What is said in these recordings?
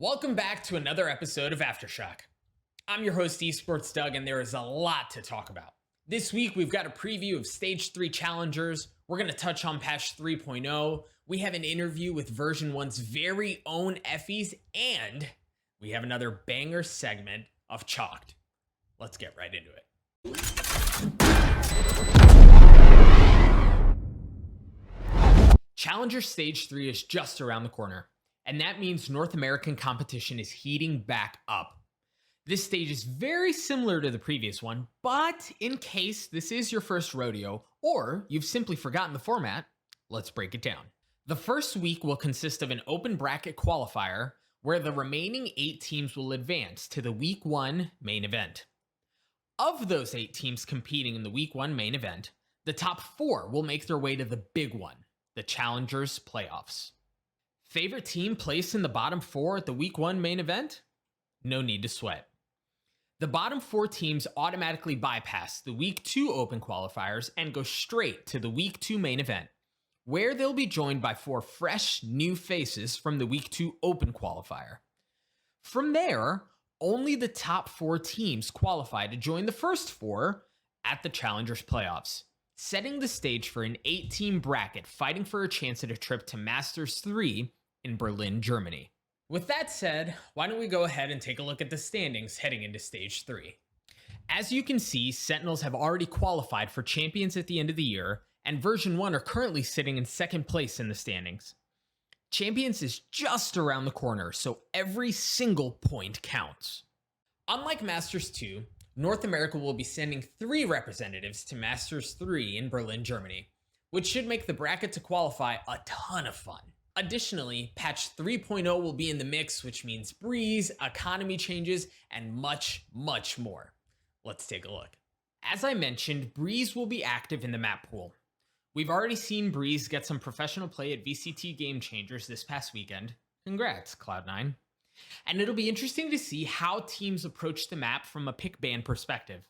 Welcome back to another episode of Aftershock. I'm your host, EsportsDoug, and there is a lot to talk about. This week, we've got a preview of Stage 3 Challengers. We're going to touch on Patch 3.0. We have an interview with Version 1's very own Effys, and we have another banger segment of Chalked. Let's get right into it. Challenger Stage 3 is just around the corner, and that means North American competition is heating back up. This stage is very similar to the previous one, but in case this is your first rodeo, or you've simply forgotten the format, let's break it down. The first week will consist of an open bracket qualifier, where the remaining 8 teams will advance to the Week 1 main event. Of those 8 teams competing in the Week 1 main event, the top 4 will make their way to the big one, the Challengers Playoffs. Favorite team placed in the bottom 4 at the Week 1 main event? No need to sweat. The bottom 4 teams automatically bypass the Week 2 open qualifiers and go straight to the Week 2 main event, where they'll be joined by 4 fresh new faces from the Week 2 open qualifier. From there, only the top 4 teams qualify to join the first 4 at the Challengers Playoffs, setting the stage for an 8-team bracket fighting for a chance at a trip to Masters 3 in Berlin, Germany. With that said, why don't we go ahead and take a look at the standings heading into Stage 3. As you can see, Sentinels have already qualified for champions at the end of the year, and Version 1 are currently sitting in second place in the standings. Champions is just around the corner, so every single point counts. Unlike Masters 2, North America will be sending 3 representatives to Masters 3 in Berlin, Germany, which should make the bracket to qualify a ton of fun. Additionally, Patch 3.0 will be in the mix, which means Breeze, economy changes, and much, much more. Let's take a look. As I mentioned, Breeze will be active in the map pool. We've already seen Breeze get some professional play at VCT Game Changers this past weekend. Congrats, Cloud9. And it'll be interesting to see how teams approach the map from a pick ban perspective.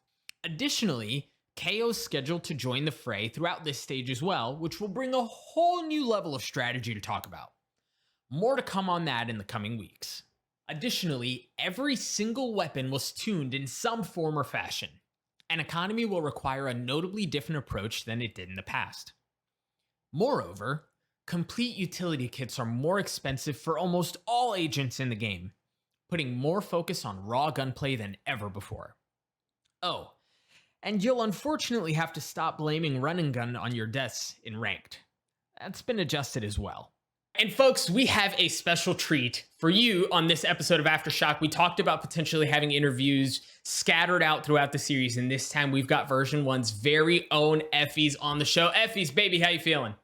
Additionally, KO is scheduled to join the fray throughout this stage as well, which will bring a whole new level of strategy to talk about. More to come on that in the coming weeks. Additionally, every single weapon was tuned in some form or fashion, and economy will require a notably different approach than it did in the past. Moreover, complete utility kits are more expensive for almost all agents in the game, putting more focus on raw gunplay than ever before. Oh, and you'll unfortunately have to stop blaming run and gun on your deaths in ranked. That's been adjusted as well. And folks, we have a special treat for you on this episode of Aftershock. We talked about potentially having interviews scattered out throughout the series, and this time we've got Version 1's very own Effys on the show. Effys, baby, how you feeling?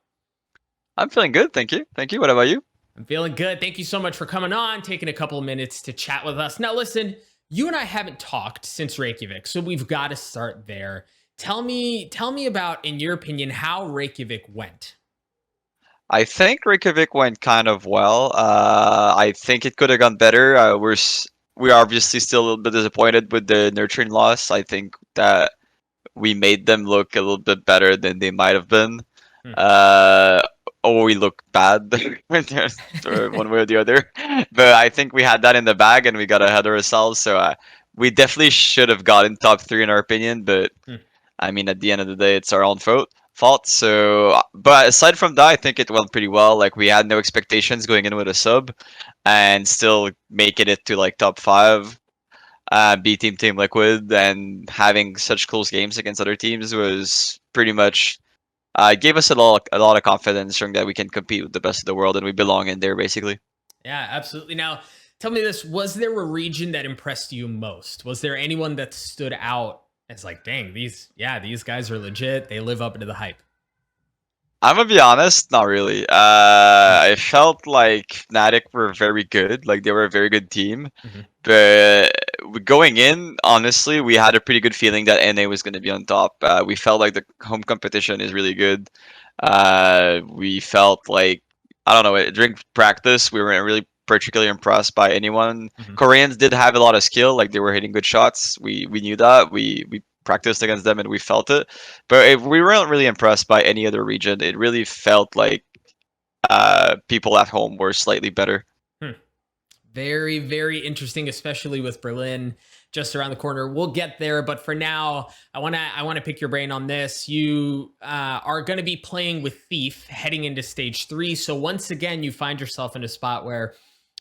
I'm feeling good, thank you. Thank you. What about you? I'm feeling good. Thank you so much for coming on, taking a couple of minutes to chat with us. Now listen, you and I haven't talked since Reykjavik, so we've got to start there. Tell me about, in your opinion, how Reykjavik went. I think Reykjavik went kind of well. I think it could have gone better. We're obviously still a little bit disappointed with the nurturing loss. I think that we made them look a little bit better than they might have been. Or we look bad or one way or the other. But I think we had that in the bag and we got ahead of ourselves. So we definitely should have gotten top 3 in our opinion. But I mean, at the end of the day, it's our own fault. So, but aside from that, I think it went pretty well. Like we had no expectations going in with a sub, and still making it to like top 5. Beating Team Liquid and having such close games against other teams was pretty much. It gave us a lot of confidence, showing that we can compete with the best of the world and we belong in there, basically. Yeah, absolutely. Now, tell me this: was there a region that impressed you most? Was there anyone that stood out as like, dang, these guys are legit. They live up to the hype. I'm gonna be honest, not really. I felt like Fnatic were very good, like they were a very good team. But going in, honestly, we had a pretty good feeling that NA was gonna be on top. We felt like the home competition is really good. We felt like, I don't know, during practice, we weren't really particularly impressed by anyone. Koreans did have a lot of skill, like they were hitting good shots. We knew that. We practiced against them and we felt it. But we weren't really impressed by any other region. It really felt like people at home were slightly better. Very, very interesting, especially with Berlin just around the corner. We'll get there, but for now, I wanna pick your brain on this. You are going to be playing with Thief heading into stage 3. So once again, you find yourself in a spot where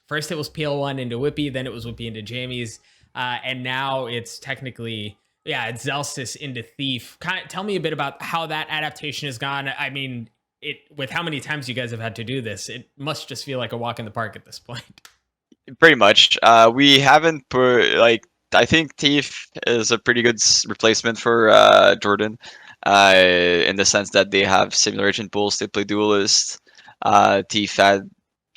first it was PL1 into Whippy, then it was Whippy into Jammies, and now it's technically it's Zelsis into Thief. Kind of tell me a bit about how that adaptation has gone. I mean, with how many times you guys have had to do this, it must just feel like a walk in the park at this point. Pretty much. We haven't put like I think Thief is a pretty good replacement for Jordan, in the sense that they have similar agent pools. They play duelist. Thief had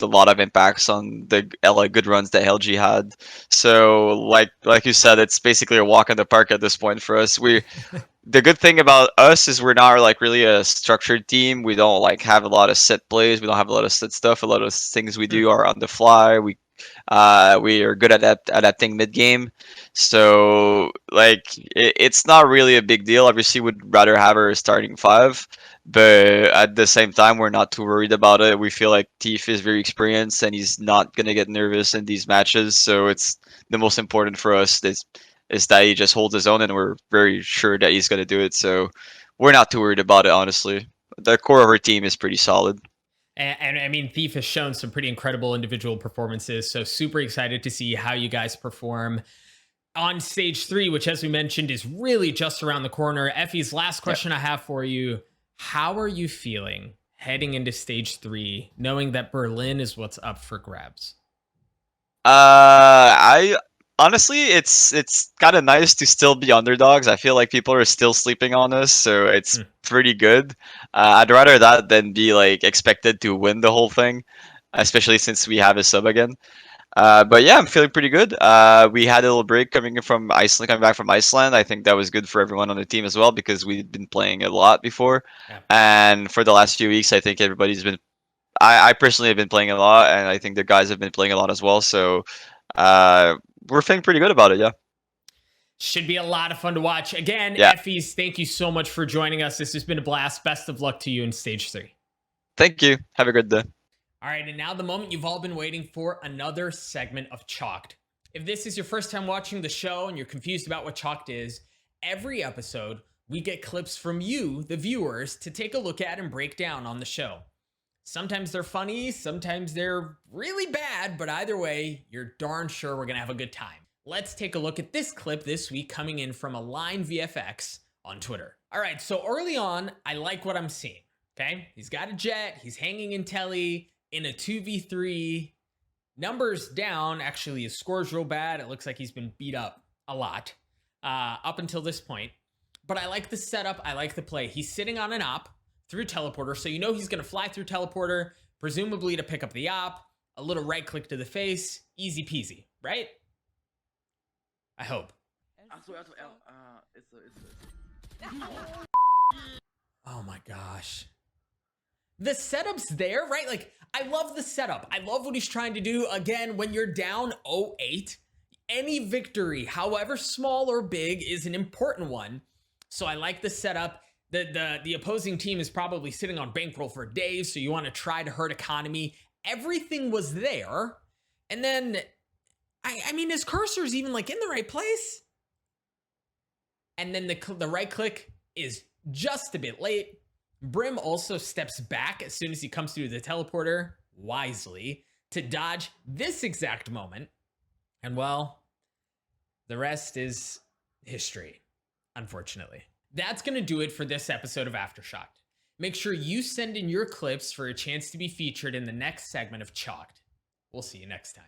a lot of impacts on the LA good runs that LG had. So like you said, it's basically a walk in the park at this point for us. The good thing about us is we're not like really a structured team. We don't like have a lot of set plays. We don't have a lot of set stuff. A lot of things we do are on the fly. We are good at adapting mid game, so like it's not really a big deal. Obviously, would rather have her starting 5, but at the same time, we're not too worried about it. We feel like Thief is very experienced and he's not gonna get nervous in these matches. So it's the most important for us is that he just holds his own, and we're very sure that he's gonna do it. So we're not too worried about it, honestly. The core of our team is pretty solid. And I mean, Thief has shown some pretty incredible individual performances. So super excited to see how you guys perform on stage 3, which, as we mentioned, is really just around the corner. Effys, last question I have for you. How are you feeling heading into stage 3, knowing that Berlin is what's up for grabs? I honestly, it's kind of nice to still be underdogs. I feel like people are still sleeping on us, so it's pretty good. I'd rather that than be like expected to win the whole thing, especially since we have a sub again. But yeah, I'm feeling pretty good. We had a little break coming back from Iceland. I think that was good for everyone on the team as well because we've been playing a lot before, and for the last few weeks, I think everybody's been. I personally have been playing a lot, and I think the guys have been playing a lot as well. So uh, we're feeling pretty good about it. Yeah. Should be a lot of fun to watch. Again, Yeah. Effys, thank you so much for joining us. This has been a blast. Best of luck to you in stage 3. Thank you. Have a good day. All right, and now the moment you've all been waiting for, another segment of Chalked. If this is your first time watching the show and you're confused about what Chalked is, every episode we get clips from you, the viewers, to take a look at and break down on the show. Sometimes they're funny, sometimes they're really bad, but either way, you're darn sure we're gonna have a good time. Let's take a look at this clip this week coming in from Align VFX on Twitter. All right, so early on, I like what I'm seeing, okay? He's got a Jett, he's hanging in Telly in a 2v3. Numbers down, actually his score's real bad. It looks like he's been beat up a lot up until this point. But I like the setup, I like the play. He's sitting on an op through teleporter, so you know he's gonna fly through teleporter, presumably to pick up the op, a little right click to the face, easy peasy, right? I hope. Oh my gosh. The setup's there, right? Like, I love the setup. I love what he's trying to do. Again, when you're down 0-8, any victory, however small or big, is an important one. So I like the setup. The opposing team is probably sitting on bankroll for days, so you want to try to hurt economy. Everything was there. And then, I mean, his cursor's even like in the right place. And then the right click is just a bit late. Brim also steps back as soon as he comes through the teleporter, wisely, to dodge this exact moment. And well, the rest is history, unfortunately. That's going to do it for this episode of Aftershocked. Make sure you send in your clips for a chance to be featured in the next segment of Chalked. We'll see you next time.